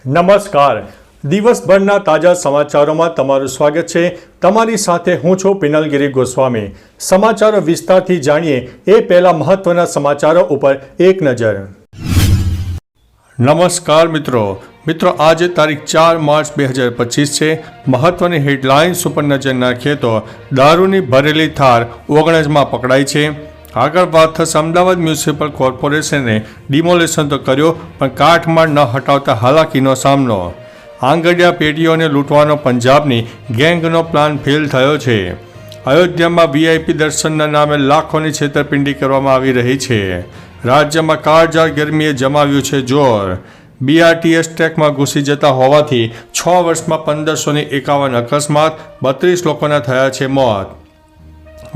નમસ્કાર. દિવસભરના તાજા સમાચારોમાં તમારું સ્વાગત છે. તમારી સાથે હું છું પિનલગીરી ગોસ્વામી. સમાચારો વિસ્તારથી જાણીએ એ પહેલા મહત્વના સમાચારો ઉપર એક નજર. નમસ્કાર મિત્રો. આજે તારીખ 4 માર્ચ 2025 છે. મહત્વની હેડલાઇન્સ ઉપર નજર નાખીએ તો દારૂની ભરેલી થાર 19માં પકડાઈ છે. આગળ વાત થશે. અમદાવાદ મ્યુનિસિપલ કોર્પોરેશને ડિમોલેશન તો કર્યો પણ કાટમાળ ન હટાવતા હાલાકીનો સામનો. આંગડિયા પેઢીઓને લૂંટવાનો પંજાબની ગેંગનો પ્લાન ફેલ થયો છે. અયોધ્યામાં વીઆઈપી દર્શનના નામે લાખોની છેતરપિંડી કરવામાં આવી રહી છે. રાજ્યમાં કાળઝાળ ગરમીએ જમાવ્યું છે જોર. બીઆરટીએસ ટ્રેકમાં ઘૂસી જતા હોવાથી 6 વર્ષમાં 1551 અકસ્માત, 32 લોકોના થયા છે મોત.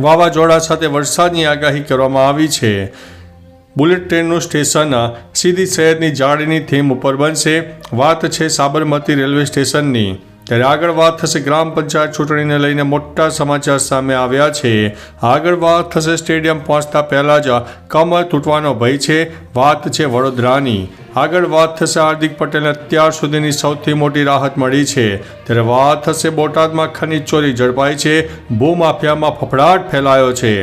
વાવાઝોડા સાથે વરસાદની આગાહી કરવામાં આવી છે. બુલેટ ટ્રેનનું સ્ટેશન સીધી શહેરની જાળીની થીમ ઉપર બનશે. વાત છે સાબરમતી રેલવે સ્ટેશનની. ત્યારે આગળ વાત થશે ગ્રામ પંચાયત ચૂંટણીને લઈને મોટા સમાચાર સામે આવ્યા છે. આગળ વાત થશે સ્ટેડિયમ પહોંચતા પહેલાં જ કમર તૂટવાનો ભય છે. વાત છે વડોદરાની. આગળ વાત થશે હાર્દિક પટેલને અત્યાર સુધીની સૌથી મોટી રાહત મળી છે. ત્યારે વાત થશે બોટાદમાં ખનીજ ચોરી ઝડપાઈ છે. ભૂમાફિયામાં ફફડાટ ફેલાયો છે.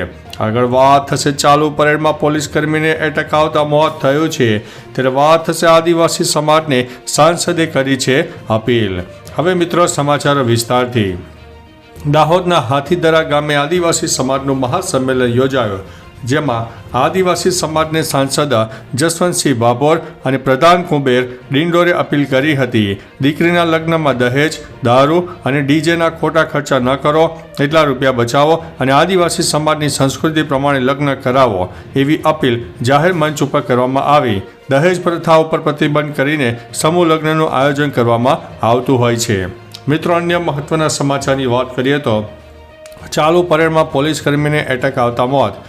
આગળ વાત થશે ચાલુ પરેડમાં પોલીસ કર્મીને એટેક આવતા મોત થયું છે. ત્યારે વાત થશે આદિવાસી સમાજને સાંસદે કરી છે અપીલ. હવે મિત્રો સમાચારો વિસ્તારથી. દાહોદના હાથીદરા ગામે આદિવાસી સમાજનું મહાસંમેલન યોજાયો, જેમાં આદિવાસી સમાજને સાંસદ જસવંતસિંહ ભાભોર અને પ્રધાન કુબેર ડિંડોરે અપીલ કરી હતી. દીકરીના લગ્નમાં દહેજ, દારૂ અને ડીજેના ખોટા ખર્ચા ન કરો, એટલા રૂપિયા બચાવો અને આદિવાસી સમાજની સંસ્કૃતિ પ્રમાણે લગ્ન કરાવો, એવી અપીલ જાહેર મંચ ઉપર કરવામાં આવી. દહેજ પ્રથા ઉપર પ્રતિબંધ કરીને સમૂહ લગ્નનું આયોજન કરવામાં આવતું હોય છે. મિત્રો, અન્ય મહત્વના સમાચારની વાત કરીએ તો ચાલુ પરેડમાં પોલીસ કર્મીને એટેક આવતા મોત.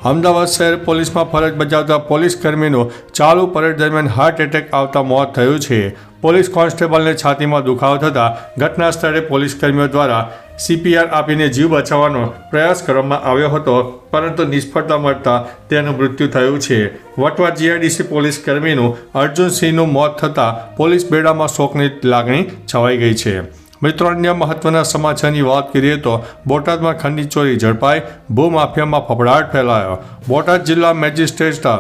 અમદાવાદ શહેર પોલીસમાં ફરજ બજાવતા પોલીસ કર્મીનું ચાલુ પરેડ દરમિયાન હાર્ટ એટેક આવતા મોત થયું છે. પોલીસ કોન્સ્ટેબલને છાતીમાં દુખાવો થતાં ઘટના સ્થળે પોલીસ કર્મીઓ દ્વારા CPR આપીને જીવ બચાવવાનો પ્રયાસ કરવામાં આવ્યો હતો, પરંતુ નિષ્ફળતા મળતા તેનું મૃત્યુ થયું છે. વટવા GIDC પોલીસ કર્મીનું અર્જુનસિંહનું મોત થતાં પોલીસ બેડામાં શોકની લાગણી છવાઈ ગઈ છે. મિત્રો, અન્ય મહત્વના સમાચારની વાત કરીએ તો બોટાદમાં ખનીજ ચોરી ઝડપાઈ, ભૂમાફિયામાં ફફડાટ ફેલાયો. બોટાદ જિલ્લા મેજિસ્ટ્રેટ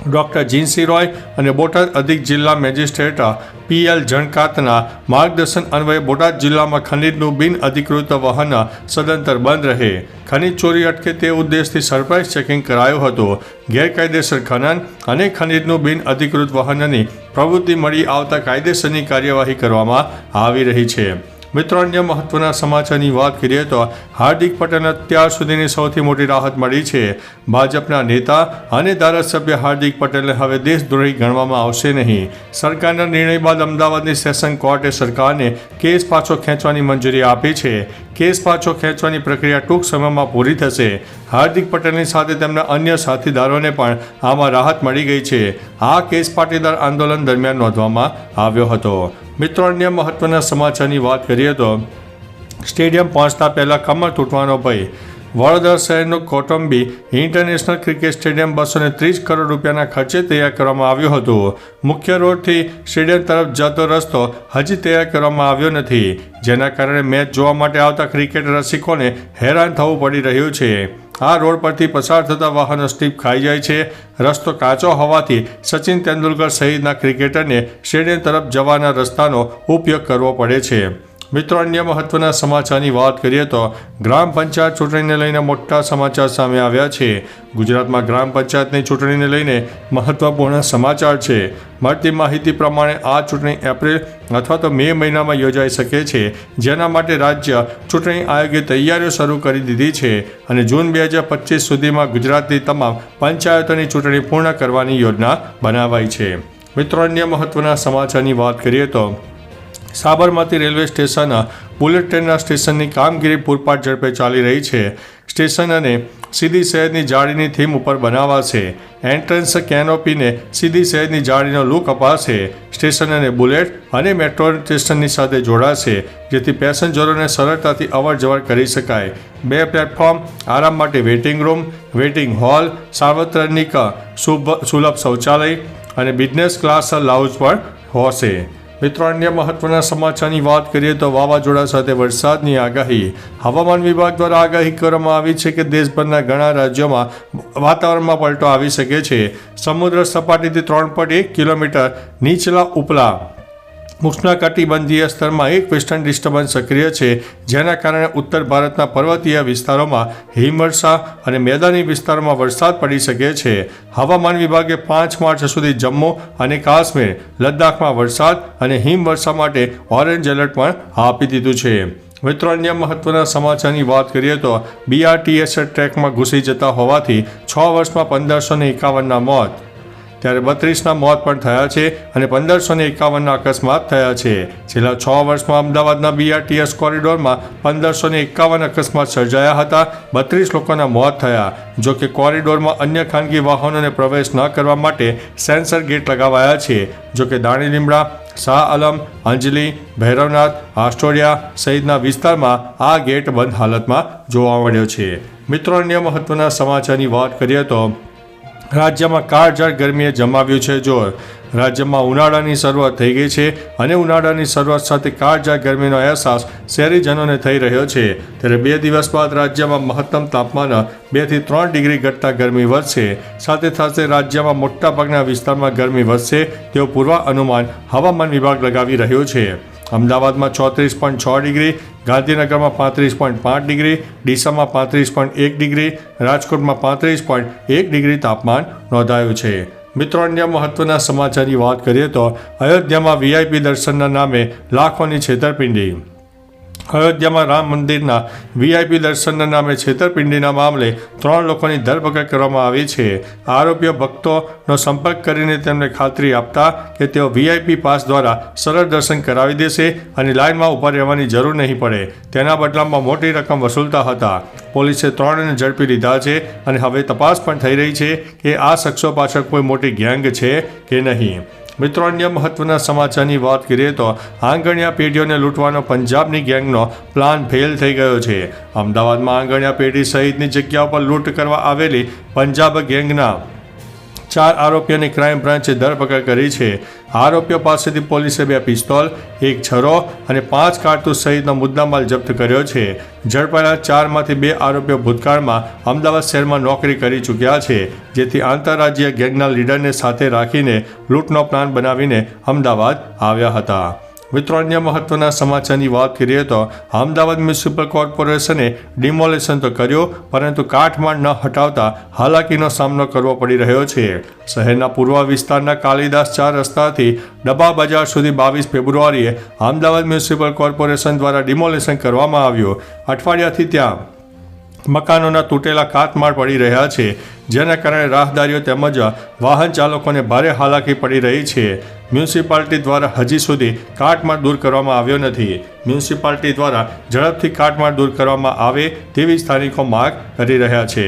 ડૉક્ટર જીનસી રોય અને બોટાદ અધિક જિલ્લા મેજિસ્ટ્રેટ PL જણકાતના માર્ગદર્શન અન્વયે બોટાદ જિલ્લામાં ખનીજનું બિનઅધિકૃત વહન સદંતર બંધ રહે, ખનીજ ચોરી અટકે તે ઉદ્દેશથી સરપ્રાઇઝ ચેકિંગ કરાયું હતું. ગેરકાયદેસર ખનન અને ખનીજનું બિનઅધિકૃત વહનની પ્રવૃત્તિ મળી આવતા કાયદેસરની કાર્યવાહી કરવામાં આવી રહી છે. મિત્રો, અન્ય મહત્વના સમાચારની વાત કરીએ તો હાર્દિક પટેલને અત્યાર સુધીની સૌથી મોટી રાહત મળી છે. ભાજપના નેતા અને ધારાસભ્ય હાર્દિક પટેલને હવે દેશદ્રોહી ગણવામાં આવશે નહીં. સરકારના નિર્ણય બાદ અમદાવાદની સેશન કોર્ટે સરકારને કેસ પાછો ખેંચવાની મંજૂરી આપી છે. કેસ પાછો ખેંચવાની પ્રક્રિયા ટૂંક સમયમાં પૂરી થશે. હાર્દિક પટેલની સાથે તેમના અન્ય સાથીદારોને પણ આમાં રાહત મળી ગઈ છે. આ કેસ પાટીદાર આંદોલન દરમિયાન નોંધવામાં આવ્યો હતો. મિત્રો, અન્ય મહત્વના સમાચારની વાત કરીએ તો સ્ટેડિયમ પહોંચતા પહેલાં કમર તૂટવાનો ભય. વડોદરા શહેરનું કૌટુંબી ઇન્ટરનેશનલ ક્રિકેટ સ્ટેડિયમ 230 કરોડ રૂપિયાના ખર્ચે તૈયાર કરવામાં આવ્યું હતું. મુખ્ય રોડથી સ્ટેડિયમ તરફ જતો રસ્તો હજી તૈયાર કરવામાં આવ્યો નથી, જેના કારણે મેચ જોવા માટે આવતા ક્રિકેટ રસિકોને હેરાન થવું પડી રહ્યું છે. આ રોડ પરથી પસાર થતા વાહનો સ્લીપ ખાઈ જાય છે. રસ્તો કાચો હોવાથી સચિન તેંડુલકર સહિતના ક્રિકેટરને સ્ટેડિયમ તરફ જવાના રસ્તાનો ઉપયોગ કરવો પડે છે. મિત્રો, અન્ય મહત્વના સમાચારની વાત કરીએ તો ગ્રામ પંચાયત ચૂંટણીને લઈને મોટા સમાચાર સામે આવ્યા છે. ગુજરાતમાં ગ્રામ પંચાયતની ચૂંટણીને લઈને મહત્વપૂર્ણ સમાચાર છે. મળતી માહિતી પ્રમાણે આ ચૂંટણી એપ્રિલ અથવા તો મે મહિનામાં યોજાઈ શકે છે, જેના માટે રાજ્ય ચૂંટણી આયોગે તૈયારીઓ શરૂ કરી દીધી છે અને જૂન 2025 સુધીમાં ગુજરાતની તમામ પંચાયતોની ચૂંટણી પૂર્ણ કરવાની યોજના બનાવાઈ છે. મિત્રો, અન્ય મહત્વના સમાચારની વાત કરીએ તો સાબરમતી રેલવે સ્ટેશન બુલેટ ટ્રેનના સ્ટેશનની કામગીરી પૂરપાટ ઝડપે ચાલી રહી છે. સ્ટેશન અને સીધી શહેરની જાળીની થીમ ઉપર બનાવાશે. એન્ટ્રન્સ કેનોપીને સીધી શહેરની જાળીનો લુક અપાશે. સ્ટેશન અને બુલેટ અને મેટ્રો સ્ટેશનની સાથે જોડાશે, જેથી પેસેન્જરોને સરળતાથી અવર જવર કરી શકાય. 2 પ્લેટફોર્મ, આરામ માટે વેઇટિંગ રૂમ, વેઇટિંગ હોલ, સાર્વત્રિક સુલભ શૌચાલય અને બિઝનેસ ક્લાસ લાઉન્જ પણ હોશે. મિત્રો અન્ય મહત્વના સમાચારની વાત કરીએ તો વાવાઝોડા સાથે વરસાદની આગાહી. હવામાન વિભાગ દ્વારા આગાહી કરવામાં આવી છે કે દેશભરના ઘણા રાજ્યોમાં વાતાવરણમાં પલટો આવી શકે છે. સમુદ્ર સપાટીથી 3.1 કિલોમીટર નીચલા ઉપલા ઉષ્ણકટિબંધીય સ્તરમાં એક વેસ્ટર્ન ડિસ્ટર્બન્સ સક્રિય છે, જેના કારણે ઉત્તર ભારતના પર્વતીય વિસ્તારોમાં હિમવર્ષા અને મેદાની વિસ્તારોમાં વરસાદ પડી શકે છે. હવામાન વિભાગે 5 માર્ચ સુધી જમ્મુ અને કાશ્મીર, લદ્દાખમાં વરસાદ અને હિમવર્ષા માટે ઓરેન્જ એલર્ટ પણ આપી દીધું છે. મિત્રો અન્ય મહત્વના સમાચારની વાત કરીએ તો BRTS ટ્રેકમાં ઘૂસી જતા હોવાથી 6 વર્ષમાં 1551ના મોત, ત્યારે 32ના મોત પણ થયા છે અને 1551ના અકસ્માત થયા છે. છેલ્લા 6 વર્ષમાં અમદાવાદના BRTS કોરિડોરમાં 1551 અકસ્માત સર્જાયા હતા. 32 લોકોના મોત થયા. જો કે કોરિડોરમાં અન્ય ખાનગી વાહનોને પ્રવેશ ન કરવા માટે સેન્સર ગેટ લગાવાયા છે. જો કે દાણીલીમડા, શાહ આલમ, અંજલી, ભૈરવનાથ, આસ્ટોડિયા સહિતના વિસ્તારમાં આ ગેટ બંધ હાલતમાં જોવા મળ્યો છે. મિત્રો અન્ય મહત્વના સમાચારની વાત કરીએ તો રાજ્યમાં કાળઝાળ ગરમીએ જમાવ્યું છે જોર. રાજ્યમાં ઉનાળાની શરૂઆત થઈ ગઈ છે અને ઉનાળાની શરૂઆત સાથે કાળઝાળ ગરમીનો અહેસાસ શહેરીજનોને થઈ રહ્યો છે. ત્યારે 2 દિવસ બાદ રાજ્યમાં મહત્તમ તાપમાન 2 થી 3 ડિગ્રી ઘટતા ગરમી વધશે. સાથે સાથે રાજ્યમાં મોટાભાગના વિસ્તારમાં ગરમી વધશે તેવું પૂર્વાનુમાન હવામાન વિભાગ લગાવી રહ્યું છે. અમદાવાદમાં 34.6 ડિગ્રી, ગાંધીનગરમાં 35.5 ડિગ્રી, ડીસામાં 35.1 ડિગ્રી, રાજકોટમાં 35.1 ડિગ્રી તાપમાન નોંધાયું છે. મિત્રો અન્ય મહત્વના સમાચારની વાત કરીએ તો અયોધ્યામાં VIP દર્શનના નામે લાખોની છેતરપિંડી. અયોધ્યામાં રામ મંદિરના VIP દર્શનના નામે છેતરપિંડીના મામલે 3 લોકોની ધરપકડ કરવામાં આવી છે. આરોપીઓ ભક્તોનો સંપર્ક કરીને તેમને ખાતરી આપતા કે તેઓ VIP પાસ દ્વારા સરળ દર્શન કરાવી દેશે અને લાઇનમાં ઊભા રહેવાની જરૂર નહીં પડે. તેના બદલામાં મોટી રકમ વસૂલતા હતા. પોલીસે 3ને ઝડપી લીધા છે અને હવે તપાસ પણ થઈ રહી છે કે આ શખ્સો પાછળ કોઈ મોટી ગેંગ છે કે નહીં. મિત્રો અન્ય મહત્વના સમાચારની વાત કરીએ તો આંગણિયા પેઢીઓને લૂંટવાનો પંજાબની ગેંગનો પ્લાન ફેલ થઈ ગયો છે. અમદાવાદમાં આંગણિયા પેઢી સહિતની જગ્યાઓ પર લૂંટ કરવા આવેલી પંજાબ ગેંગના 4 આરોપીઓની ક્રાઇમ બ્રાન્ચે ધરપકડ કરી છે. આરોપીઓ પાસેથી પોલીસે 2 પિસ્તોલ, 1 છરો અને 5 કારતૂસ સહિતનો મુદ્દામાલ જપ્ત કર્યો છે. ઝડપાયેલા 4માંથી 2 આરોપીઓ ભૂતકાળમાં અમદાવાદ શહેરમાં નોકરી કરી ચૂક્યા છે, જેથી આંતરરાજ્ય ગેંગના લીડરને સાથે રાખીને લૂંટનો પ્લાન બનાવીને અમદાવાદ આવ્યા હતા. મિત્રો અન્ય મહત્વના સમાચારની વાત કરીએ તો અમદાવાદ મ્યુનિસિપલ કોર્પોરેશને ડિમોલેશન તો કર્યું, પરંતુ કાટમાળ ન હટાવતા હાલાકીનો સામનો કરવો પડી રહ્યો છે. શહેરના પૂર્વ વિસ્તારના કાલિદાસ 4 રસ્તાથી ડબ્બા બજાર સુધી 22 ફેબ્રુઆરીએ અમદાવાદ મ્યુનિસિપલ કોર્પોરેશન દ્વારા ડિમોલેશન કરવામાં આવ્યું. અઠવાડિયાથી ત્યાં મકાનોના તૂટેલા કાટમાળ પડી રહ્યા છે, જેના કારણે રાહદારીઓ તેમજ વાહન ચાલકોને ભારે હાલાકી પડી રહી છે. મ્યુનિસિપાલિટી દ્વારા હજી સુધી કાટમાળ દૂર કરવામાં આવ્યો નથી. મ્યુનિસિપાલિટી દ્વારા ઝડપથી કાટમાળ દૂર કરવામાં આવે તેવી સ્થાનિકો માંગ કરી રહ્યા છે.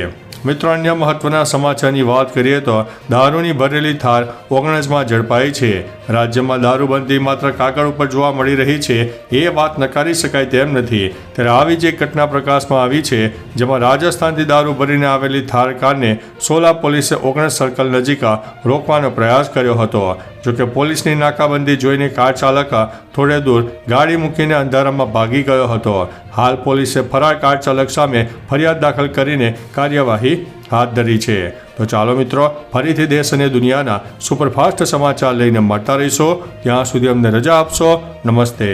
મિત્રો અન્ય મહત્વના સમાચારની વાત કરીએ તો દારૂની ભરેલી થાર 19માં ઝડપાઈ છે. રાજ્યમાં દારૂબંધી માત્ર કાગળ ઉપર જોવા મળી રહી છે એ વાત નકારી શકાય તેમ નથી. ત્યારે આવી જ એક ઘટના પ્રકાશમાં આવી છે, જેમાં રાજસ્થાનથી દારૂ ભરીને આવેલી થાર કારને સોલા પોલીસે 19 સર્કલ નજીક રોકવાનો પ્રયાસ કર્યો હતો. જોકે પોલીસની નાકાબંધી જોઈને કાર ચાલક થોડે દૂર ગાડી મૂકીને અંધારામાં ભાગી ગયો હતો. હાલ પોલીસે ફરાર કાર ચાલક સામે ફરિયાદ દાખલ કરીને કાર્યવાહી હાથ ધરી છે. તો ચાલો મિત્રો, ફરીથી દેશ અને દુનિયાના સુપરફાસ્ટ સમાચાર લઈને મળતા રહીશો. ત્યાં સુધી અમને રજા આપશો. નમસ્તે.